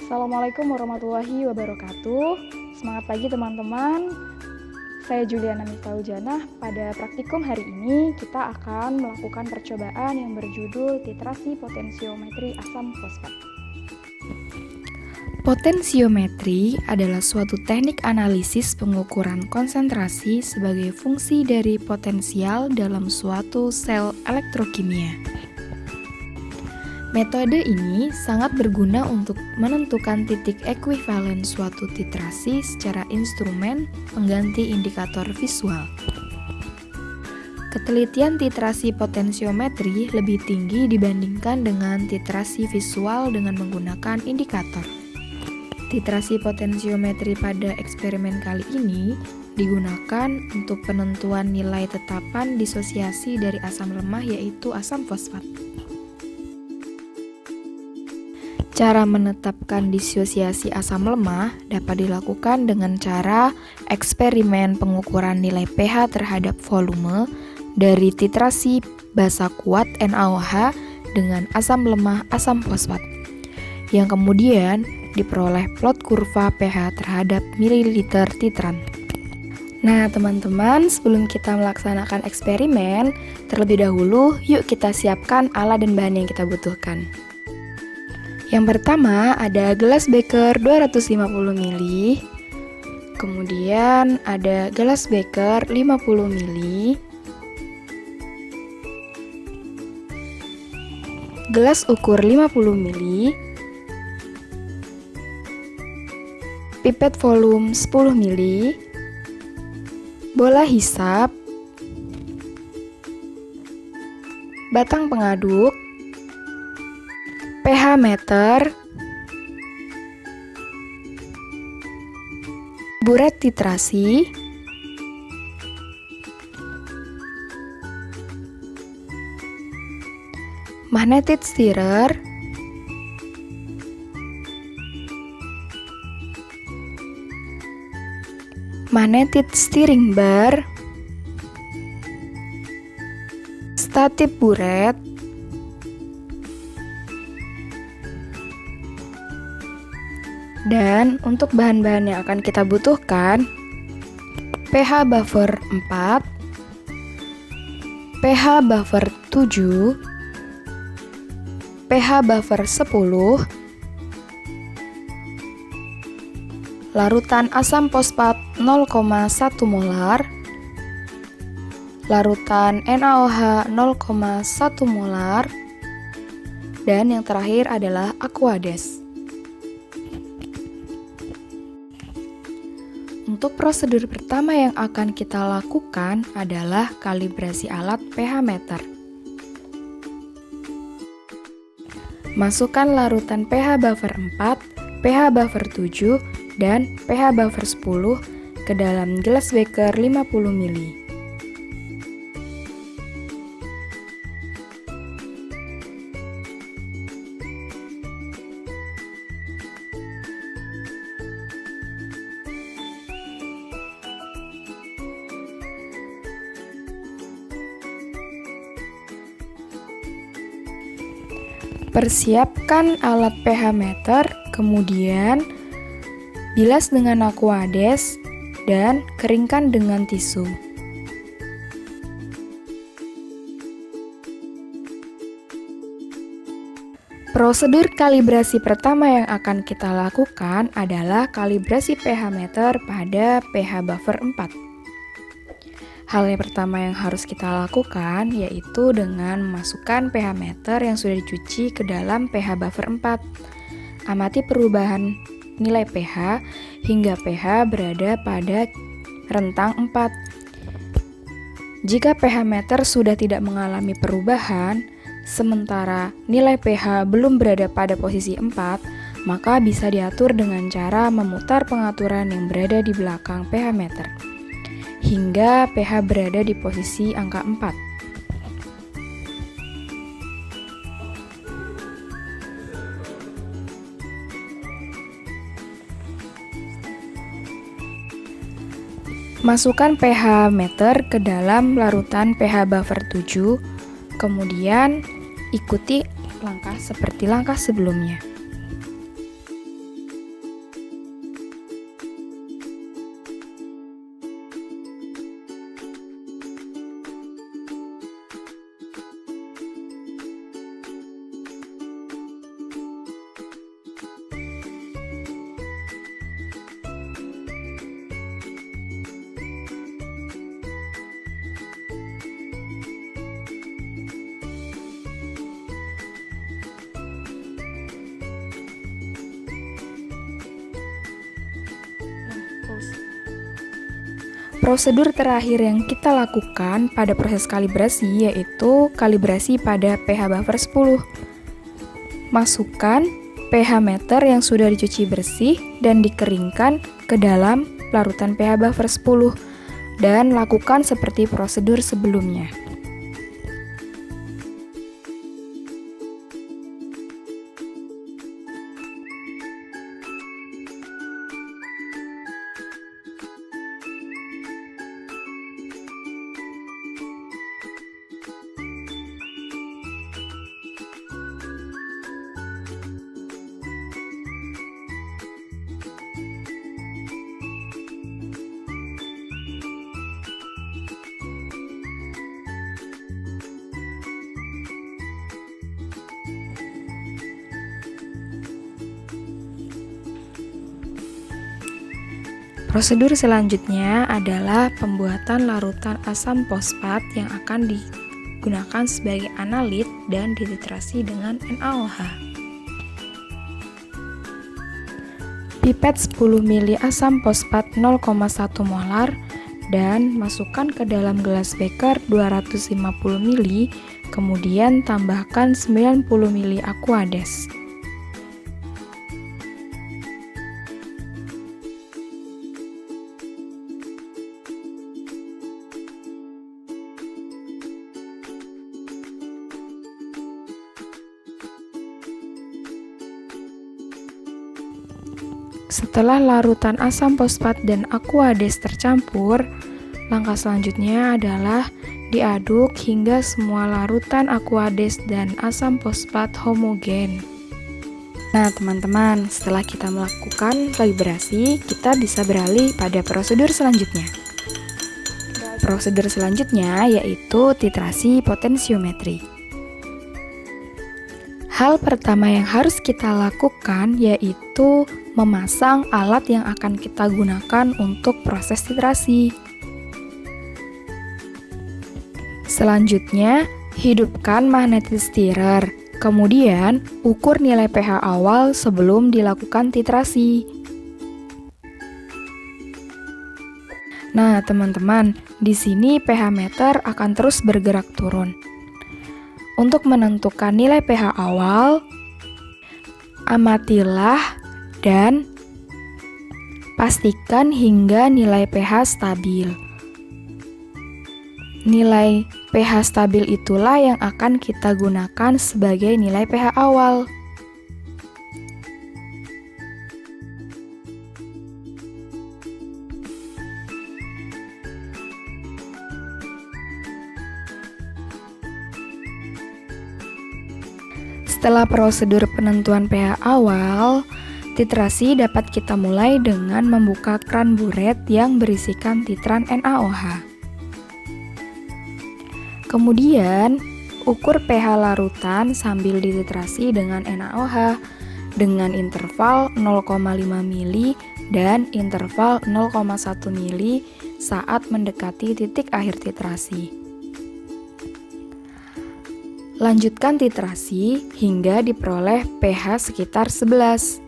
Assalamualaikum warahmatullahi wabarakatuh. Semangat pagi teman-teman. Saya Juliana Miftahul-Janah. Pada praktikum hari ini kita akan melakukan percobaan yang berjudul titrasi potensiometri asam fosfat. Potensiometri adalah suatu teknik analisis pengukuran konsentrasi sebagai fungsi dari potensial dalam suatu sel elektrokimia. Metode ini sangat berguna untuk menentukan titik ekuivalen suatu titrasi secara instrumen pengganti indikator visual. Ketelitian titrasi potensiometri lebih tinggi dibandingkan dengan titrasi visual dengan menggunakan indikator. Titrasi potensiometri pada eksperimen kali ini digunakan untuk penentuan nilai tetapan disosiasi dari asam lemah yaitu asam fosfat. Cara menetapkan disosiasi asam lemah dapat dilakukan dengan cara eksperimen pengukuran nilai pH terhadap volume dari titrasi basa kuat NaOH dengan asam lemah asam fosfat, yang kemudian diperoleh plot kurva pH terhadap mililiter titran. Nah teman-teman, sebelum kita melaksanakan eksperimen, terlebih dahulu yuk kita siapkan alat dan bahan yang kita butuhkan. Yang pertama ada gelas beker 250 ml, kemudian ada gelas beker 50 ml, gelas ukur 50 ml, pipet volume 10 ml, bola hisap, batang pengaduk, pH meter, buret titrasi, magnetic stirrer, magnetic steering bar, statip buret, dan untuk bahan-bahan yang akan kita butuhkan, pH buffer 4, pH buffer 7, pH buffer 10, larutan asam fosfat 0,1 molar, larutan NaOH 0,1 molar, dan yang terakhir adalah Aquades. Untuk prosedur pertama yang akan kita lakukan adalah kalibrasi alat pH meter. Masukkan larutan pH buffer 4, pH buffer 7, dan pH buffer 10 ke dalam gelas beker 50 ml. Persiapkan alat pH meter, kemudian bilas dengan Aquades dan keringkan dengan tisu. Prosedur kalibrasi pertama yang akan kita lakukan adalah kalibrasi pH meter pada pH buffer 4. Hal yang pertama yang harus kita lakukan yaitu dengan memasukkan pH meter yang sudah dicuci ke dalam pH buffer 4. Amati perubahan nilai pH hingga pH berada pada rentang 4. Jika pH meter sudah tidak mengalami perubahan, sementara nilai pH belum berada pada posisi 4, maka bisa diatur dengan cara memutar pengaturan yang berada di belakang pH meter hingga pH berada di posisi angka 4. Masukkan pH meter ke dalam larutan pH buffer 7, kemudian ikuti langkah seperti langkah sebelumnya. Prosedur terakhir yang kita lakukan pada proses kalibrasi yaitu kalibrasi pada pH buffer 10. Masukkan pH meter yang sudah dicuci bersih dan dikeringkan ke dalam larutan pH buffer 10 dan lakukan seperti prosedur sebelumnya. Prosedur selanjutnya adalah pembuatan larutan asam fosfat yang akan digunakan sebagai analit dan dititrasi dengan NaOH. Pipet 10 ml asam fosfat 0,1 molar dan masukkan ke dalam gelas beker 250 ml, kemudian tambahkan 90 ml Aquades. Setelah larutan asam fosfat dan Aquades tercampur, langkah selanjutnya adalah diaduk hingga semua larutan Aquades dan asam fosfat homogen. Nah teman-teman, setelah kita melakukan kalibrasi, kita bisa beralih pada prosedur selanjutnya. Prosedur selanjutnya yaitu titrasi potensiometri. Hal pertama yang harus kita lakukan yaitu memasang alat yang akan kita gunakan untuk proses titrasi. Selanjutnya, hidupkan magnetic stirrer. Kemudian, ukur nilai pH awal sebelum dilakukan titrasi. Nah, teman-teman, di sini pH meter akan terus bergerak turun. Untuk menentukan nilai pH awal, amatilah dan pastikan hingga nilai pH stabil. Nilai pH stabil itulah yang akan kita gunakan sebagai nilai pH awal. Setelah prosedur penentuan pH awal, titrasi dapat kita mulai dengan membuka keran buret yang berisikan titran NaOH. Kemudian, ukur pH larutan sambil dititrasi dengan NaOH dengan interval 0,5 mili dan interval 0,1 mili saat mendekati titik akhir titrasi. Lanjutkan titrasi hingga diperoleh pH sekitar 11.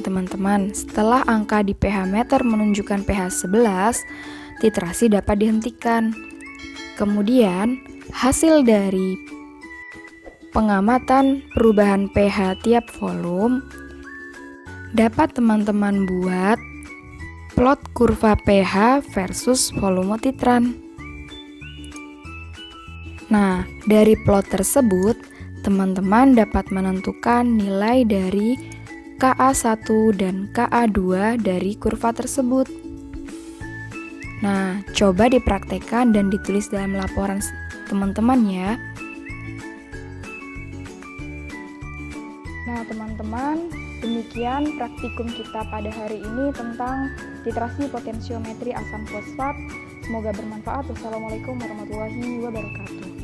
teman-teman, setelah angka di pH meter menunjukkan pH 11, titrasi dapat dihentikan. Kemudian, hasil dari pengamatan perubahan pH tiap volume dapat teman-teman buat plot kurva pH versus volume titran. Nah, dari plot tersebut, teman-teman dapat menentukan nilai dari Ka1 dan Ka2 dari kurva tersebut. Nah, coba dipraktekkan dan ditulis dalam laporan teman-teman ya. Nah, teman-teman, demikian praktikum kita pada hari ini tentang titrasi potensiometri asam fosfat. Semoga bermanfaat. Wassalamualaikum warahmatullahi wabarakatuh.